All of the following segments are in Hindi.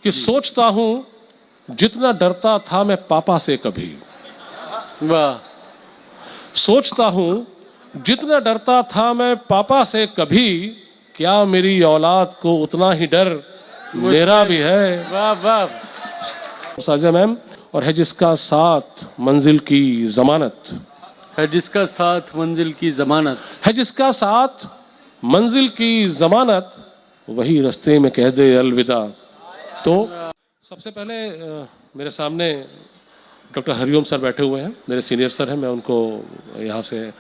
कि सोचता हूं जितना डरता था मैं पापा से कभी। वाह। सोचता हूं जितना डरता था मैं पापा से कभी, क्या मेरी औलाद को उतना ही डर मेरा भी है। वाह वाह। साजिया मैम, और है जिसका साथ मंजिल की जमानत, है जिसका साथ मंजिल की जमानत, है जिसका साथ मंजिल की जमानत, वही रास्ते में कह दे अलविदा। तो सबसे पहले मेरे सामने डॉक्टर हरिओम सर बैठे हुए हैं, मेरे सीनियर सर हैं, मैं उनको यहाँ से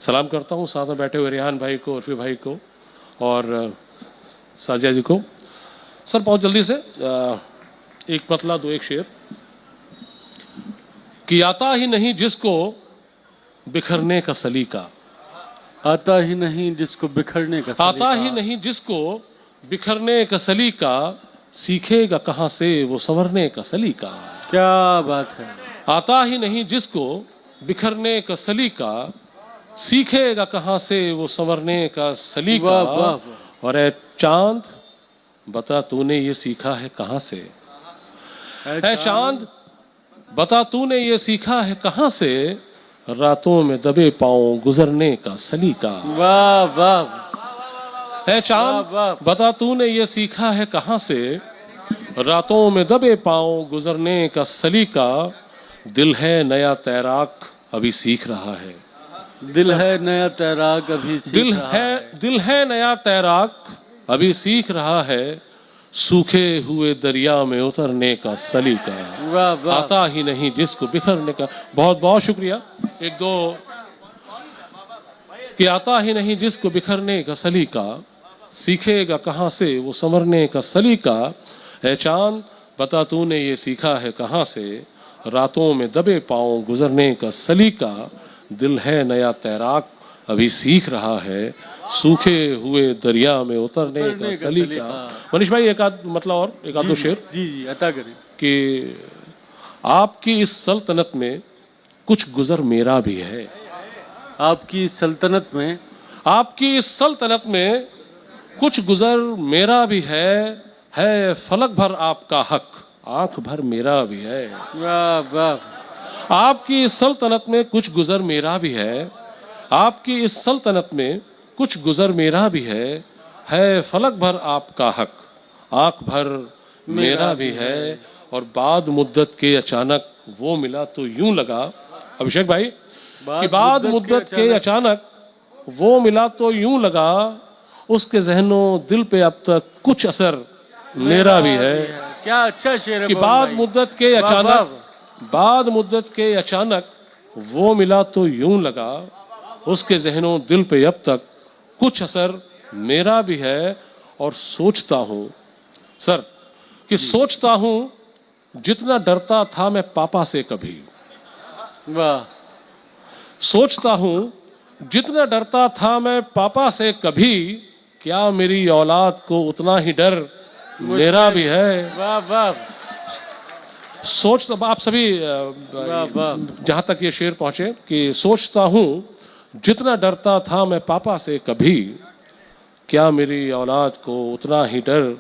सलाम करता हूँ। साथ में बैठे हुए रेहान भाई को, उर्फी भाई को और साजिया जी को। सर बहुत जल्दी से एक मतला दो एक शेर कि आता ही नहीं जिसको बिखरने का सलीका, आता ही नहीं जिसको बिखरने का सलीका, आता ही नहीं जिसको बिखरने का सलीका, सीखेगा कहाँ से वो संवरने का सलीका। क्या बात है। आता ही नहीं जिसको बिखरने का सलीका, सीखेगा कहाँ से वो संवरने का सलीका। वाह, वाह, वाह। और ए चांद बता तूने ये सीखा है कहाँ से, ए चांद बता तूने ये सीखा है कहाँ से, रातों में दबे पाँव गुजरने का सलीका। वाह वाह। है चांद बता तूने ये सीखा है कहाँ से, रातों में दबे पाँव गुजरने का सलीका। दिल है नया तैराक अभी सीख रहा है, दिल है नया तैराक अभी सीख रहा है, दिल है नया तैराक अभी सीख रहा है, सूखे हुए दरिया में उतरने का सलीका। वाह वाह। आता ही नहीं जिसको बिखरने का। बहुत बहुत शुक्रिया। एक दो कि आता ही नहीं जिसको बिखरने का सलीका, सीखेगा कहाँ से वो संवरने का सलीका। है चांद बता तूने ये सीखा है कहाँ से, रातों में दबे पाँव गुजरने का सलीका। दिल है नया तैराक अभी सीख रहा है, सूखे हुए दरिया में उतरने का सलीका। मनीष भाई एक आध मतलब और एक आध दो शेर। जी जी अता करें। कि आपकी इस सल्तनत में कुछ गुजर मेरा भी है, आपकी सल्तनत में, आपकी इस सल्तनत में कुछ गुजर मेरा भी है फलक भर आपका हक, आंख भर मेरा भी है। वाह वाह। आपकी इस सल्तनत में कुछ गुजर मेरा भी है, आपकी इस सल्तनत में कुछ गुजर मेरा भी है फलक भर आपका हक, आंख भर मेरा भी है। और बाद मुद्दत के अचानक वो मिला तो यूं लगा, अभिषेक भाई, कि बाद मुद्दत के अचानक वो मिला तो यूं लगा, उसके जहनों दिल पे अब तक कुछ असर मेरा भी है। क्या अच्छा शेर है। कि बाद मुद्दत के अचानक, बाद मुद्दत के अचानक वो मिला तो यूं लगा, उसके जहनों दिल पे अब तक कुछ असर मेरा भी है। और सोचता हूँ सर कि सोचता हूँ जितना डरता था मैं पापा से कभी। वाह। सोचता हूँ जितना डरता था मैं पापा से कभी, क्या मेरी औलाद को उतना ही डर मेरा भी है। वाह वाह। सोचता, आप सभी जहाँ तक ये शेर पहुँचे कि सोचता हूँ जितना डरता था मैं पापा से कभी, क्या मेरी औलाद को उतना ही डर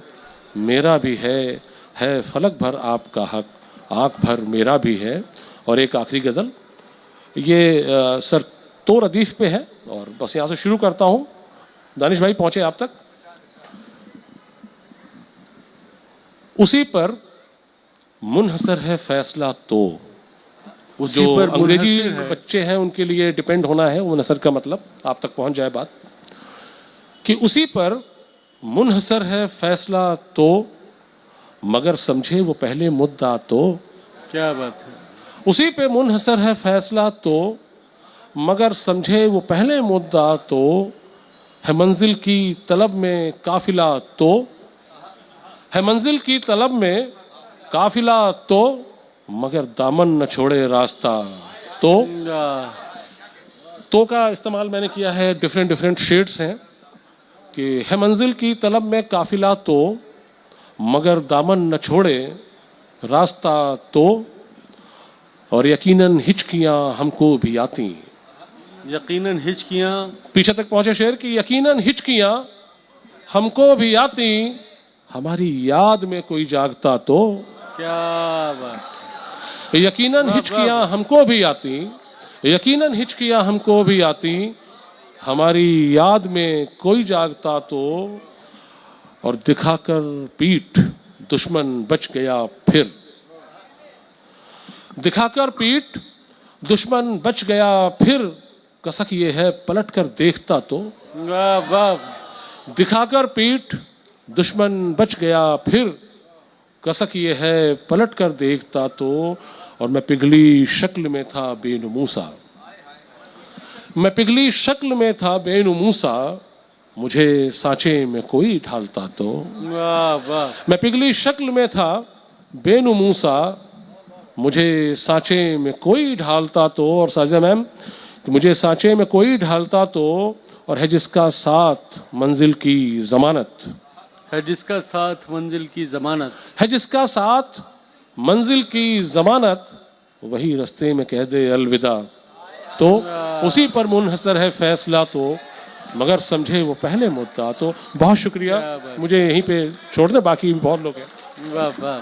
मेरा भी है फलक भर आपका हक, आँख भर मेरा भी है। और एक आखिरी गज़ल, ये सर तोर अदीफ पे है और बस यहाँ से शुरू करता हूँ। दानिश भाई पहुँचे आप तक। उसी पर मुनहसर है फैसला तो, उसी जो पर अंग्रेजी बच्चे हैं उनके लिए डिपेंड होना है वो नसर का मतलब आप तक पहुंच जाए बात, कि उसी पर मुनहसर है फैसला तो, मगर समझे वो पहले मुद्दा तो। क्या बात है। उसी पे मुनहसर है फैसला तो, मगर समझे वो पहले मुद्दा तो, है मंजिल की तलब में काफिला तो, है मंजिल की तलब में काफिला तो, मगर दामन न छोड़े रास्ता तो का इस्तेमाल मैंने किया है, डिफरेंट शेड्स हैं कि है मंजिल की तलब में काफिला तो, मगर दामन न छोड़े रास्ता तो। और यकीनन हिचकियां हमको भी आती, यकीनन हिचकियां, पीछे तक पहुंचे शेर की, यकीनन हिचकियां हमको भी आती, हमारी याद में कोई जागता तो। क्या बात। यकीनन वाह, हिचकियां वाह। हमको भी आती, यकीनन हिचकियां हमको भी आती, हमारी याद में कोई जागता तो। और दिखाकर पीठ दुश्मन बच गया फिर, दिखाकर पीठ दुश्मन बच गया फिर, कसक ये है पलट कर देखता तो। वाह वाह। दिखाकर पीठ दुश्मन बच गया फिर, कसक ये है पलट कर देखता तो। और मैं पिघली शक्ल में था बेनुमूसा, मैं पिघली शक्ल में था बेनुमूसा, मुझे सांचे में कोई ढालता तो। वाह वाह। मैं पिघली शक्ल में था बेनुमूसा, मुझे सांचे में कोई ढालता तो। और साजिया मैम, मुझे सांचे में कोई ढालता तो, और है जिसका साथ मंजिल की जमानत, है जिसका साथ मंजिल की जमानत, है जिसका साथ मंजिल की जमानत, वही रास्ते में कह दे अलविदा तो। उसी पर मुनहसर है फैसला तो, मगर समझे वो पहले मुद्दा तो। बहुत शुक्रिया, मुझे यहीं पे छोड़ दे, बाकी भी बहुत लोग हैं। वाह वाह।